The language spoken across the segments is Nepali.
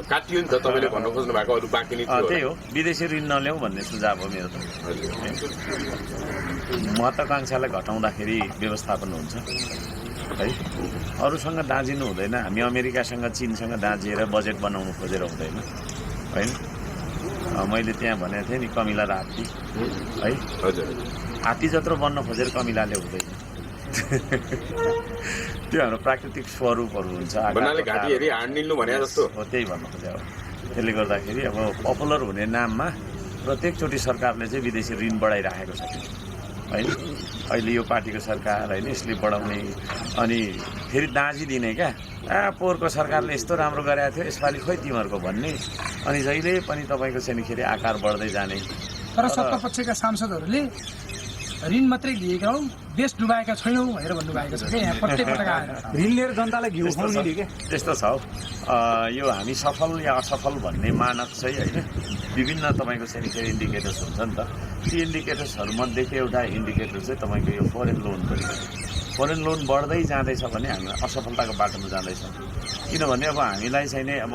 काटियो नि त तपाईँले भन्न खोज्नु भएको अरू बाँकी नै थियो त्यही हो विदेशी ऋण नल्याऊ भन्ने सुझाव हो मेरो त महत्वाकांक्षालाई घटाउँदाखेरि व्यवस्थापन हुन्छ है अरूसँग दाँजिनु हुँदैन हामी अमेरिकासँग चीनसँग दाँजिएर बजेट बनाउनु खोजेर हुँदैन होइन मैले त्यहाँ भनेको थिएँ नि कमिला र हात्ती है हजुर हात्ती जत्रो बन्न खोजेर कमिलाले हुँदैन त्यो हाम्रो प्राकृतिक स्वरूपहरू हुन्छ भन्नाले घाँटी हेरी हाड निल्नु भने जस्तो हो त्यही भन्नु खोजेँ अब त्यसले गर्दाखेरि अब पपुलर हुने नाममा प्रत्येकचोटि सरकारले चाहिँ विदेशी ऋण बढाइराखेको छ होइन अहिले यो पार्टीको सरकार होइन यसले बढाउने अनि फेरि दाँजी दिने क्या पोहोरको सरकारले यस्तो राम्रो गरेको थियो यसपालि खोइ तिमीहरूको भन्ने अनि जहिले पनि तपाईँको चाहिँ फेरि आकार बढ्दै जाने तर सत्तापक्षका सांसदहरूले ऋण मात्रै दिएका हौ देश डुबाएका छैनौँ भनेर भन्नुभएको छ क्या यहाँ प्रत्येक पटक आएर ऋण लिएर जनतालाई घिउ खुवाउने के त्यस्तो छ हौ यो हामी सफल या असफल भन्ने मानक चाहिँ होइन विभिन्न तपाईँको चाहिँ फेरि इन्डिकेटर्स हुन्छ नि त ती इन्डिकेटर्सहरूमध्येको एउटा इन्डिकेटर चाहिँ तपाईँको यो फरेन लोन पनि फरेन लोन बढ्दै जाँदैछ भने हामी असफलताको बाटोमा जाँदैछौँ किनभने अब हामीलाई चाहिँ नि अब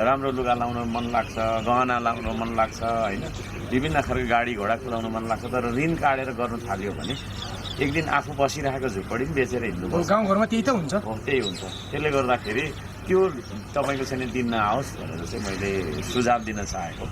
राम्रो लुगा लाउन मन लाग्छ गहना लाउन मन लाग्छ होइन विभिन्न खालको गाडी घोडा कुदाउन मन लाग्छ तर ऋण काटेर गर्नु थाल्यो भने एक दिन आफू बसिरहेको झुपडी पनि बेचेर हिँड्नुपर्छ गाउँघरमा त्यही त हुन्छ हो त्यही हुन्छ त्यसले गर्दाखेरि त्यो तपाईँको चाहिँ दिन नआओस् भनेर चाहिँ मैले सुझाव दिन चाहेको